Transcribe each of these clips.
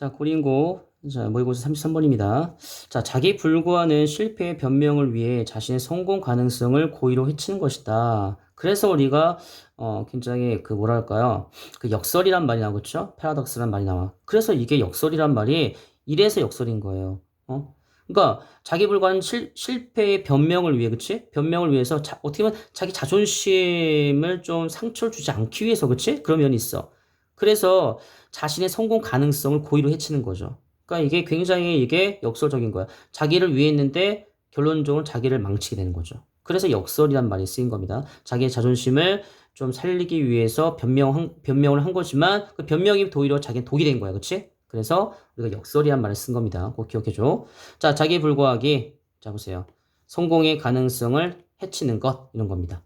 자, 고린고, 자, 모의고사 33번입니다. 자, 자기 불구하는 실패의 변명을 위해 자신의 성공 가능성을 고의로 해치는 것이다. 그래서 우리가, 굉장히 그 뭐랄까요. 그 역설이란 말이 나오겠죠? 패러독스란 말이 나와. 그래서 이게 역설이란 말이 이래서 역설인 거예요. 그러니까 자기 불구하는 실패의 변명을 위해, 그치? 변명을 위해서 어떻게 보면 자기 자존심을 좀 상처를 주지 않기 위해서, 그치? 그런 면이 있어. 그래서 자신의 성공 가능성을 고의로 해치는 거죠. 그러니까 이게 굉장히 이게 역설적인 거야. 자기를 위해 했는데 결론적으로 자기를 망치게 되는 거죠. 그래서 역설이란 말이 쓰인 겁니다. 자기의 자존심을 좀 살리기 위해서 변명을 한 거지만 그 변명이 오히려 자기는 독이 된 거야. 그치? 그래서 우리가 역설이란 말을 쓴 겁니다. 꼭 기억해줘. 자, 자기에 불과하기. 자, 보세요. 성공의 가능성을 해치는 것. 이런 겁니다.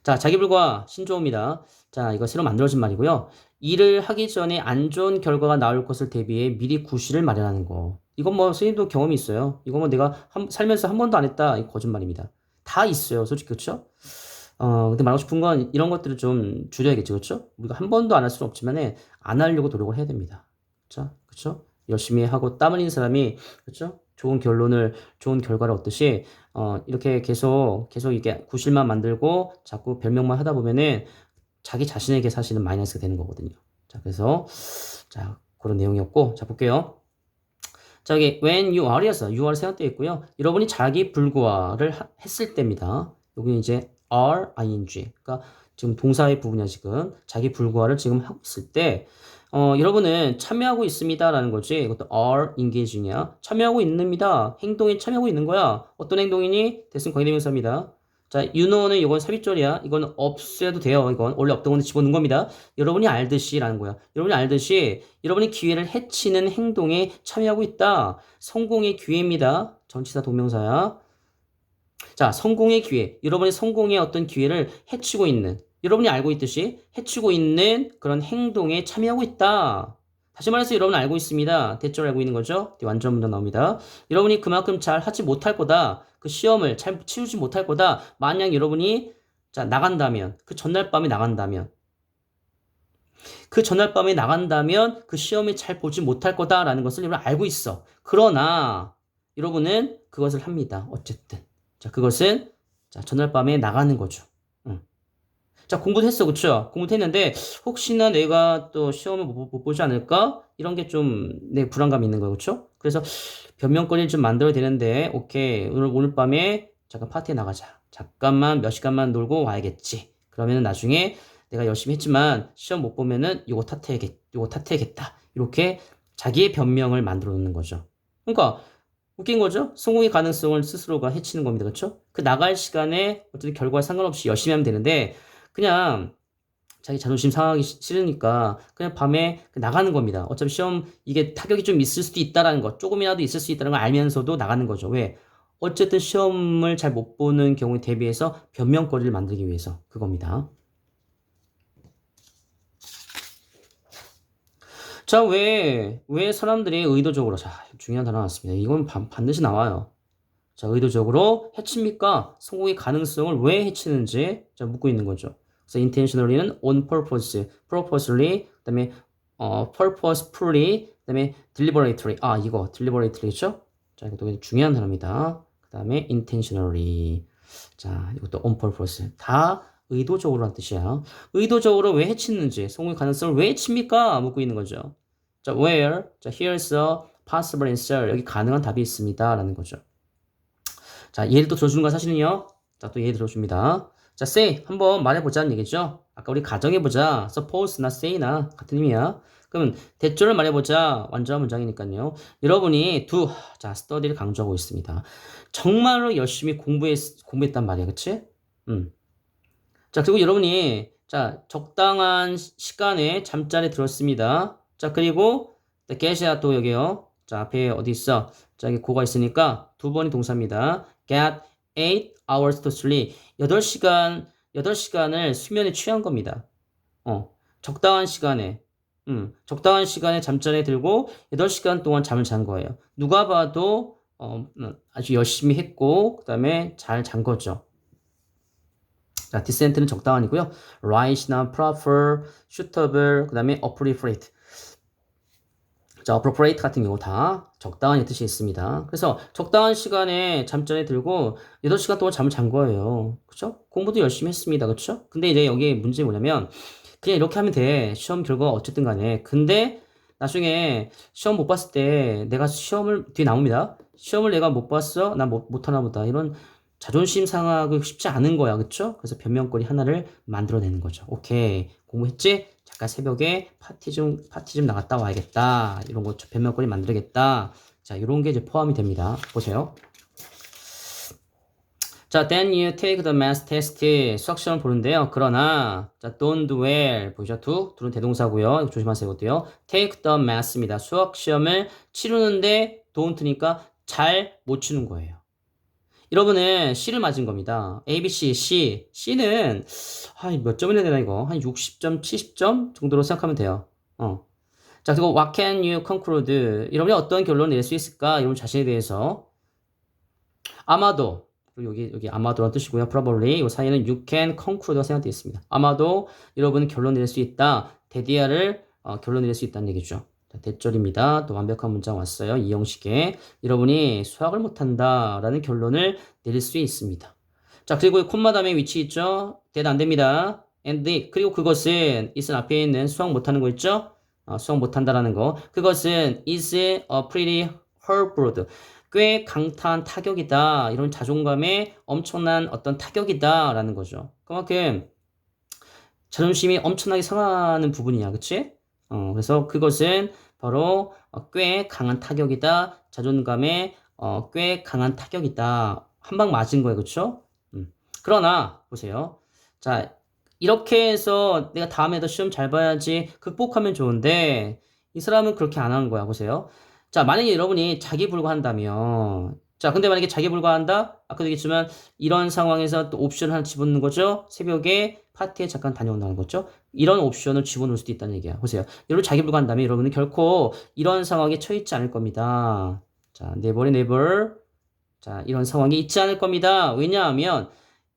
자, 자기불과 신조어입니다. 자, 이거 새로 만들어진 말이고요. 일을 하기 전에 안 좋은 결과가 나올 것을 대비해 미리 구실을 마련하는 거. 이건 뭐 선생님도 경험이 있어요. 이거 뭐 내가 살면서 한 번도 안 했다. 이 거짓말입니다. 다 있어요. 솔직히 그렇죠? 근데 말하고 싶은 건 이런 것들을 좀 줄여야겠죠. 그렇죠? 우리가 한 번도 안 할 수는 없지만은 안 하려고 노력을 해야 됩니다. 그렇죠? 그렇죠? 열심히 하고 땀 흘리는 사람이 그렇죠? 좋은 결과를 얻듯이 이렇게 계속 이게 구실만 만들고 자꾸 별명만 하다 보면은 자기 자신에게 사실은 마이너스가 되는 거거든요. 자, 그래서 자, 그런 내용이었고 자, 볼게요. 자, 여기 when you are였어. you are 생략되어 있고요. 여러분이 자기 불구화를 했을 때입니다. 여기 이제 are ing. 그러니까 지금 동사의 부분이야, 지금. 자기 불구화를 지금 하고 있을 때 여러분은 참여하고 있습니다라는 거지. 이것도 are engaging이야. 참여하고 있습니다. 행동에 참여하고 있는 거야. 어떤 행동이니? 대승 관계대명사입니다. 자, you know는 이건 삽입절이야. 이건 없애도 돼요. 이건 원래 없던 건데 집어넣은 겁니다. 여러분이 알듯이라는 거야. 여러분이 알듯이 여러분이 기회를 해치는 행동에 참여하고 있다. 성공의 기회입니다. 전치사 동명사야. 자, 성공의 기회. 여러분이 성공의 어떤 기회를 해치고 있는, 여러분이 알고 있듯이 해치고 있는 그런 행동에 참여하고 있다. 다시 말해서 여러분은 알고 있습니다. 대절 알고 있는 거죠? 완전 문장 나옵니다. 여러분이 그만큼 잘 하지 못할 거다. 그 시험을 잘 치우지 못할 거다. 만약 여러분이 자, 나간다면, 그 전날 밤에 나간다면, 그 시험을 잘 보지 못할 거다라는 것을 여러분 알고 있어. 그러나 여러분은 그것을 합니다. 어쨌든. 자, 그것은 자, 전날 밤에 나가는 거죠. 응. 자, 공부도 했어. 그쵸? 공부도 했는데 혹시나 내가 또 시험을 못 보지 않을까? 이런 게 좀 내 불안감이 있는 거예요. 그쵸? 그래서 변명거리를 좀 만들어야 되는데 오케이. 오늘 밤에 잠깐 파티에 나가자. 잠깐만 몇 시간만 놀고 와야겠지. 그러면은 나중에 내가 열심히 했지만 시험 못 보면은 요거 탓해야겠다. 이렇게 자기의 변명을 만들어 놓는 거죠. 그러니까 웃긴 거죠? 성공의 가능성을 스스로가 해치는 겁니다. 그렇죠? 그 나갈 시간에 어쨌든 결과에 상관없이 열심히 하면 되는데 그냥 자기 자존심 상하기 싫으니까 그냥 밤에 나가는 겁니다. 어차피 시험 이게 타격이 좀 있을 수도 있다라는 거, 조금이라도 있을 수 있다는 걸 알면서도 나가는 거죠. 왜? 어쨌든 시험을 잘 못 보는 경우에 대비해서 변명거리를 만들기 위해서 그겁니다. 자, 왜 사람들이 의도적으로, 자, 중요한 단어 나왔습니다. 이건 반드시 나와요. 자, 의도적으로 해칩니까? 성공의 가능성을 왜 해치는지 자, 묻고 있는 거죠. 그래서 intentionally는 on purpose, purposely, 그다음에 purposefully, 그다음에 deliberately. 아, 이거 deliberately죠? 자, 이것도 굉장히 중요한 단어입니다. 그다음에 intentionally. 자, 이것도 on purpose. 다 의도적으로란 뜻이야. 의도적으로 왜 해치는지, 성공의 가능성을 왜 해칩니까? 묻고 있는 거죠. 자, where? 자, here's a possible answer. 여기 가능한 답이 있습니다라는 거죠. 자, 예를 또 들어주는 건 사실은요. 자, 또 예를 들어줍니다. 자, say 한번 말해보자는 얘기죠. 아까 우리 가정해보자. suppose나 say나 같은 의미야. 그러면 대절을 말해보자. 완전한 문장이니까요. 여러분이 자, study를 강조하고 있습니다. 정말로 열심히 공부했단 말이야. 그치? 자, 그리고 여러분이 자, 적당한 시간에 잠자리에 들었습니다. 자, 그리고 get이야 또 여기요. 자, 앞에 어디 있어? 자, 여기 고가 있으니까 두 번이 동사입니다. get 8 hours to sleep. 8시간을 수면에 취한 겁니다. 적당한 시간에 적당한 시간에 잠자리에 들고 8시간 동안 잠을 잔 거예요. 누가 봐도 아주 열심히 했고 그다음에 잘 잔 거죠. 자, decent는 적당한이고요. right나 proper, suitable, 그 다음에 appropriate. 자, appropriate 같은 경우 다 적당한 뜻이 있습니다. 그래서 적당한 시간에 잠자리에 들고 8시간 동안 잠을 잔 거예요. 그쵸? 공부도 열심히 했습니다. 그쵸? 근데 이제 여기 문제 뭐냐면 그냥 이렇게 하면 돼. 시험 결과가 어쨌든 간에. 근데 나중에 시험 못 봤을 때 내가 시험을 뒤에 나옵니다. 시험을 내가 못 봤어? 나 못하나 보다. 이런 자존심 상하고 쉽지 않은 거야. 그쵸? 그래서 변명거리 하나를 만들어내는 거죠. 오케이. 공부했지? 잠깐 새벽에 파티 좀 나갔다 와야겠다. 이런 거 변명거리 만들겠다. 자, 이런 게 이제 포함이 됩니다. 보세요. 자, then you take the math test. 수학 시험을 보는데요. 그러나, 자, don't dwell. 보이죠? do는 대동사고요. 이거 조심하세요. 이것도요. take the math입니다. 수학 시험을 치르는데 don't니까 잘 못 치는 거예요. 여러분은 C를 맞은 겁니다. A, B, C. C는, 몇 점이나 되나, 이거? 한 60점, 70점 정도로 생각하면 돼요. 자, 그리고 what can you conclude? 여러분이 어떤 결론을 낼 수 있을까? 여러분 자신에 대해서. 아마도, 그리고 여기 아마도라는 뜻이고요. probably, 이 사이에는 you can conclude가 생각되어 있습니다. 아마도 여러분은 결론 낼 수 있다. 대디아를 결론 낼 수 있다는 얘기죠. 자, 대절입니다. 또 완벽한 문장 왔어요. 이 형식에 여러분이 수학을 못한다 라는 결론을 내릴 수 있습니다. 자, 그리고 콤마 다음에 위치 있죠? 대답 안 됩니다. and 그리고 그것은 is는 앞에 있는 수학 못하는 거 있죠? 수학 못한다라는 거. 그것은 is a pretty hard 꽤 강타한 타격이다. 이런 자존감에 엄청난 어떤 타격이다 라는 거죠. 그만큼 자존심이 엄청나게 상하는 부분이야. 그치? 그래서 그것은 바로 꽤 강한 타격이다. 자존감에 꽤 강한 타격이다. 한 방 맞은 거예요. 그쵸? 그러나 보세요. 자, 이렇게 해서 내가 다음에도 시험 잘 봐야지 극복하면 좋은데 이 사람은 그렇게 안 하는 거야. 보세요. 자, 만약에 여러분이 자기 불과한다면 자, 근데 만약에 자기 불과한다? 아까도 얘기했지만 이런 상황에서 또 옵션을 하나 집어넣는 거죠. 새벽에 파티에 잠깐 다녀온다는 거죠. 이런 옵션을 집어넣을 수도 있다는 얘기야. 보세요. 여러분 자기 불과한다면 여러분은 결코 이런 상황에 처해있지 않을 겁니다. 자, never. 자, 이런 상황이 있지 않을 겁니다. 왜냐하면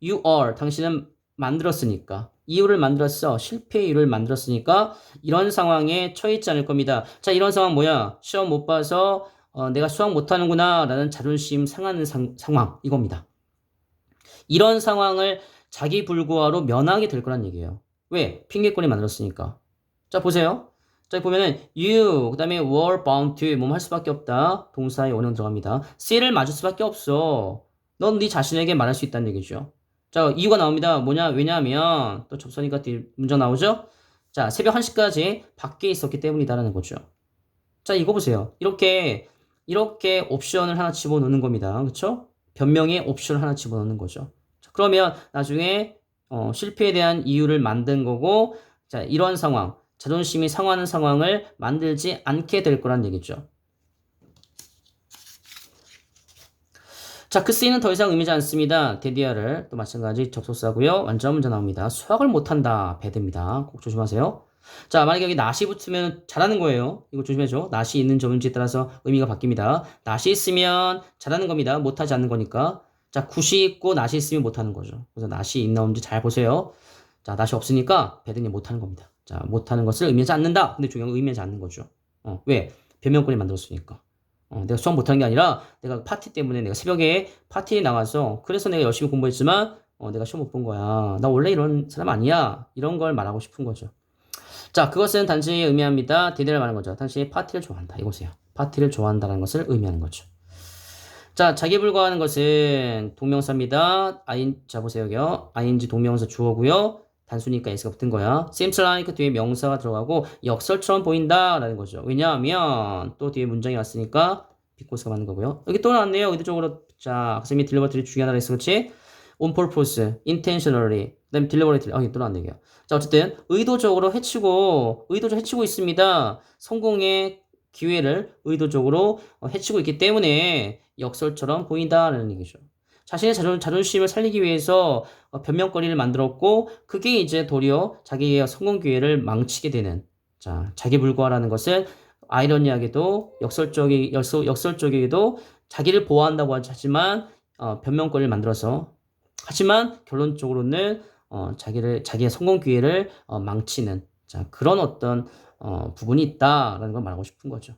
you are, 당신은 만들었으니까. 이유를 만들었어. 실패의 이유를 만들었으니까 이런 상황에 처해있지 않을 겁니다. 자, 이런 상황 뭐야? 시험 못 봐서 내가 수학 못하는구나 라는 자존심 상하는 상황 이겁니다. 이런 상황을 자기 불구하로 면하게 될 거란 얘기예요. 왜? 핑계거리 만들었으니까. 자, 보세요. 자, 보면은 you 그다음에 were bound to 뭐뭐 할 수밖에 없다. 동사의 원형 들어갑니다. C를 맞을 수밖에 없어. 넌 네 자신에게 말할 수 있다는 얘기죠. 자, 이유가 나옵니다. 뭐냐? 왜냐하면 또 접선이가 문장 나오죠? 자, 새벽 1시까지 밖에 있었기 때문이다라는 거죠. 자, 이거 보세요. 이렇게 옵션을 하나 집어넣는 겁니다. 그렇죠? 변명의 옵션을 하나 집어넣는 거죠. 자, 그러면 나중에 실패에 대한 이유를 만든 거고, 자, 이런 상황, 자존심이 상하는 상황을 만들지 않게 될 거란 얘기죠. 자, 그 C는 더 이상 의미지 않습니다. 데디아를 또 마찬가지 접속사고요. 완전 문제 나옵니다. 수학을 못한다. 배드입니다. 꼭 조심하세요. 자, 만약에 여기 not이 붙으면 잘하는 거예요. 이거 조심해줘. not이 있는 점인지에 따라서 의미가 바뀝니다. not이 있으면 잘하는 겁니다. 못하지 않는 거니까. 자, 굿이 있고 not이 있으면 못하는 거죠. 그래서 not이 있나 없는지 잘 보세요. 자, not이 없으니까 배드님 못하는 겁니다. 자, 못하는 것을 의미하지 않는다. 근데 중요한 건 의미하지 않는 거죠. 왜? 변명권이 만들었으니까. 내가 수학 못하는 게 아니라 내가 파티 때문에 내가 새벽에 파티에 나가서 그래서 내가 열심히 공부했지만 내가 시험 못 본 거야. 나 원래 이런 사람 아니야. 이런 걸 말하고 싶은 거죠. 자, 그것은 단지 의미합니다. 대대를 말하는 거죠. 당신이 파티를 좋아한다. 이거세요. 파티를 좋아한다는 것을 의미하는 거죠. 자, 자기 불과하는 것은 동명사입니다. 자, 보세요. 여기요. ing 동명사 주어고요. 단수니까 s가 붙은 거야. seems like 뒤에 명사가 들어가고 역설처럼 보인다라는 거죠. 왜냐하면 또 뒤에 문장이 왔으니까 비코스가 맞는 거고요. 여기 또 나왔네요. 의도적으로. 자, 선생님이 deliberately 중요하다 그랬어. 그렇지? on purpose, intentionally. 그다음에 deliberately. 또 나왔네요. 자, 어쨌든 의도적으로 해치고 있습니다. 성공의 기회를 의도적으로 해치고 있기 때문에 역설처럼 보인다라는 얘기죠. 자신의 자존심을 살리기 위해서 변명거리를 만들었고 그게 이제 도리어 자기의 성공 기회를 망치게 되는 자, 자기 불과라는 것은 아이러니하게도 역설적이게도 자기를 보호한다고 하지만 변명거리를 만들어서 하지만 결론적으로는 자기의 성공 기회를 망치는 자, 그런 어떤 부분이 있다라는 걸 말하고 싶은 거죠.